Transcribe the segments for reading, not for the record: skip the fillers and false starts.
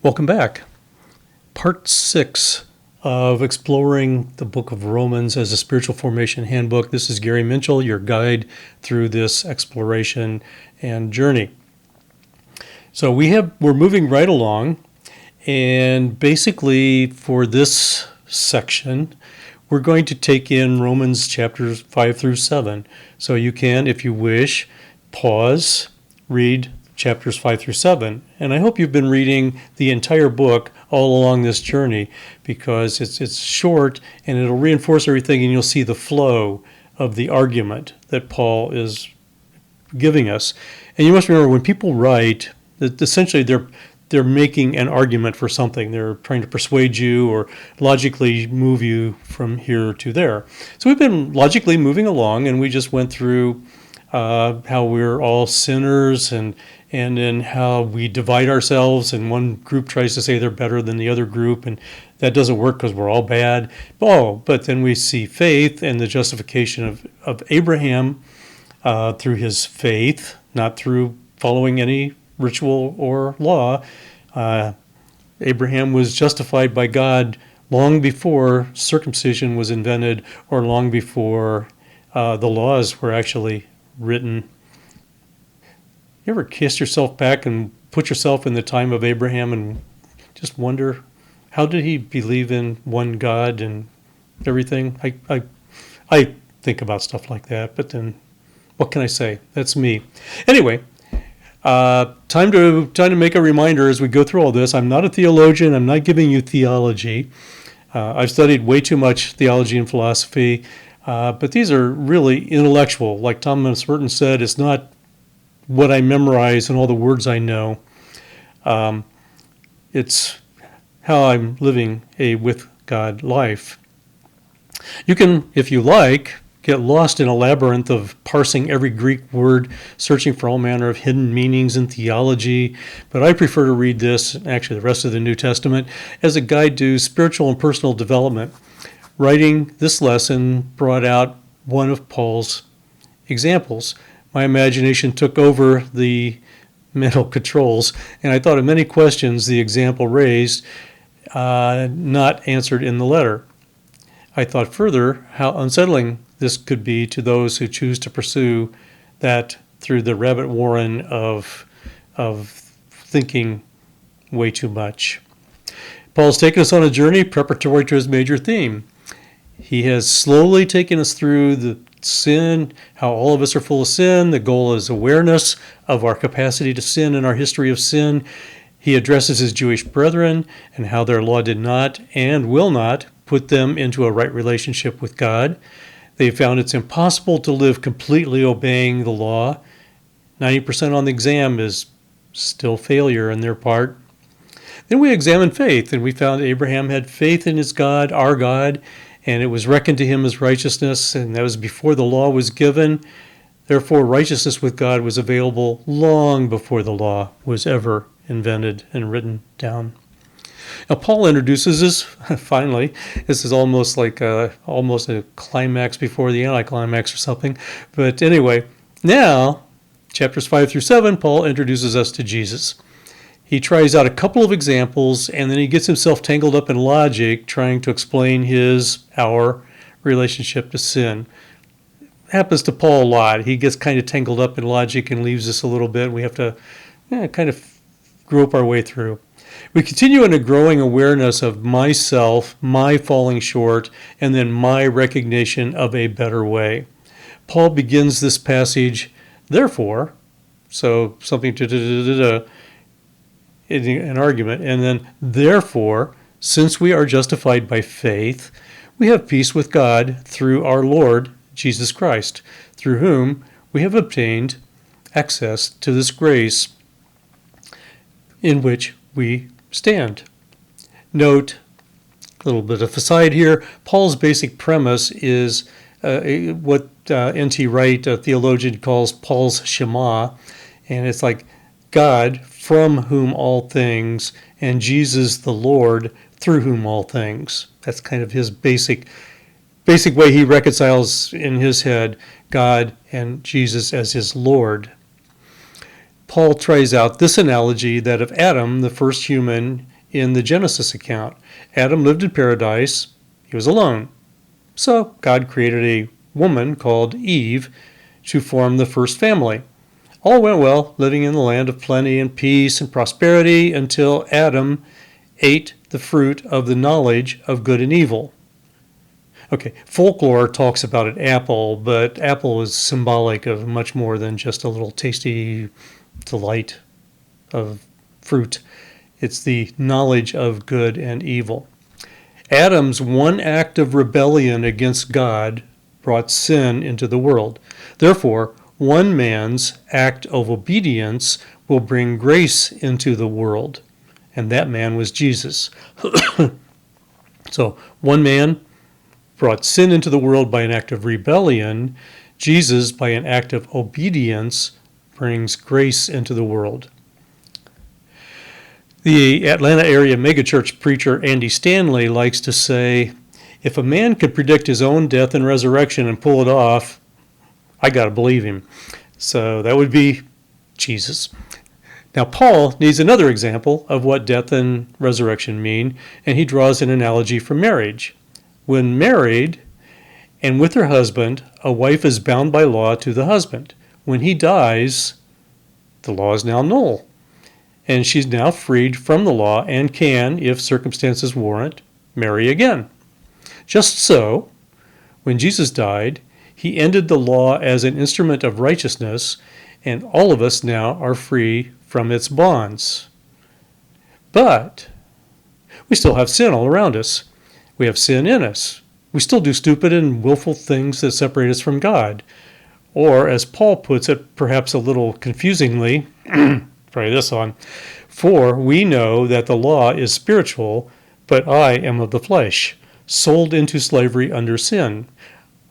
Welcome back. Part 6 of exploring the book of Romans as a spiritual formation handbook. This is Gary Minchell, your guide through this exploration and journey. So we're moving right along, and basically for this section, we're going to take in Romans chapters 5 through 7. So you can, if you wish, pause, read chapters 5 through 7. And I hope you've been reading the entire book all along this journey, because it's short and it'll reinforce everything, and you'll see the flow of the argument that Paul is giving us. And you must remember, when people write, that essentially they're making an argument for something. They're trying to persuade you or logically move you from here to there. So we've been logically moving along, and we just went through how we're all sinners, and then how we divide ourselves, and one group tries to say they're better than the other group, and that doesn't work because we're all bad. But then we see faith and the justification of Abraham through his faith, not through following any ritual or law. Abraham was justified by God long before circumcision was invented, or long before the laws were actually written. You ever kiss yourself back and put yourself in the time of Abraham and just wonder, how did he believe in one God and everything? I think about stuff like that, but then what can I say? That's me. Anyway, time to make a reminder as we go through all this. I'm not a theologian. I'm not giving you theology. I've studied way too much theology and philosophy, but these are really intellectual. Like Thomas Merton said, it's not what I memorize and all the words I know. It's how I'm living a with God life. You can, if you like, get lost in a labyrinth of parsing every Greek word, searching for all manner of hidden meanings in theology, but I prefer to read this, actually the rest of the New Testament, as a guide to spiritual and personal development. Writing this lesson brought out one of Paul's examples. My imagination took over the mental controls, and I thought of many questions the example raised, not answered in the letter. I thought further how unsettling this could be to those who choose to pursue that through the rabbit warren of thinking way too much. Paul's taken us on a journey preparatory to his major theme. He has slowly taken us through the sin, how all of us are full of sin. The goal is awareness of our capacity to sin and our history of sin. He addresses his Jewish brethren and how their law did not and will not put them into a right relationship with God. They found it's impossible to live completely obeying the law. 90% on the exam is still failure on their part. Then we examined faith, and we found Abraham had faith in his God, our God, and it was reckoned to him as righteousness, and that was before the law was given. Therefore, righteousness with God was available long before the law was ever invented and written down. Now, Paul introduces us, finally. This is almost like almost a climax before the anticlimax or something. But anyway, now, chapters 5 through 7, Paul introduces us to Jesus. He tries out a couple of examples, and then he gets himself tangled up in logic, trying to explain our relationship to sin. It happens to Paul a lot. He gets kind of tangled up in logic and leaves us a little bit. We have to kind of grope our way through. We continue in a growing awareness of myself, my falling short, and then my recognition of a better way. Paul begins this passage, therefore, so something to an argument, and then therefore, since we are justified by faith, we have peace with God through our Lord Jesus Christ, through whom we have obtained access to this grace in which we stand. Note, a little bit of aside here, Paul's basic premise is what N.T. Wright, a theologian, calls Paul's Shema, and it's like God, from whom all things, and Jesus the Lord, through whom all things. That's kind of his basic way he reconciles in his head God and Jesus as his Lord. Paul tries out this analogy that of Adam, the first human, in the Genesis account. Adam lived in paradise. He was alone. So God created a woman called Eve to form the first family. All went well, living in the land of plenty and peace and prosperity until Adam ate the fruit of the knowledge of good and evil. Okay, folklore talks about an apple, but apple is symbolic of much more than just a little tasty delight of fruit. It's the knowledge of good and evil. Adam's one act of rebellion against God brought sin into the world. Therefore, one man's act of obedience will bring grace into the world. And that man was Jesus. So, one man brought sin into the world by an act of rebellion. Jesus, by an act of obedience, brings grace into the world. The Atlanta area megachurch preacher Andy Stanley likes to say, if a man could predict his own death and resurrection and pull it off, I got to believe him. So that would be Jesus. Now, Paul needs another example of what death and resurrection mean, and he draws an analogy from marriage. When married and with her husband, a wife is bound by law to the husband. When he dies, the law is now null, and she's now freed from the law and can, if circumstances warrant, marry again. Just so, when Jesus died, he ended the law as an instrument of righteousness, and all of us now are free from its bonds. But we still have sin all around us. We have sin in us. We still do stupid and willful things that separate us from God. Or, as Paul puts it, perhaps a little confusingly, try this on, for we know that the law is spiritual, but I am of the flesh, sold into slavery under sin.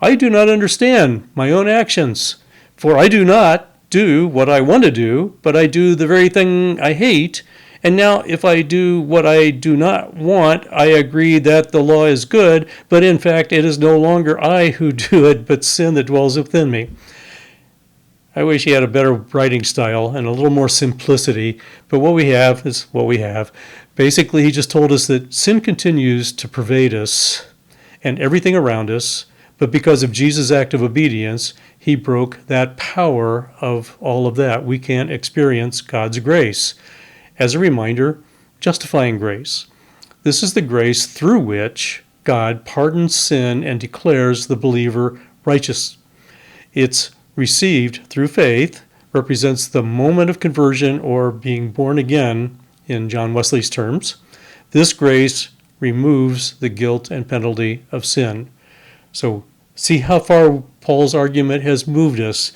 I do not understand my own actions, for I do not do what I want to do, but I do the very thing I hate. And now if I do what I do not want, I agree that the law is good, but in fact it is no longer I who do it, but sin that dwells within me. I wish he had a better writing style and a little more simplicity, but what we have is what we have. Basically, he just told us that sin continues to pervade us and everything around us, but because of Jesus' act of obedience, he broke that power of all of that. We can't experience God's grace. As a reminder, justifying grace. This is the grace through which God pardons sin and declares the believer righteous. It's received through faith, represents the moment of conversion or being born again in John Wesley's terms. This grace removes the guilt and penalty of sin. So see how far Paul's argument has moved us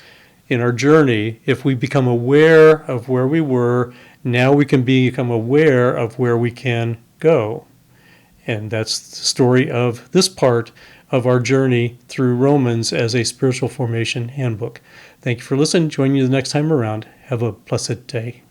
in our journey. If we become aware of where we were, now we can become aware of where we can go. And that's the story of this part of our journey through Romans as a spiritual formation handbook. Thank you for listening. Join you the next time around. Have a blessed day.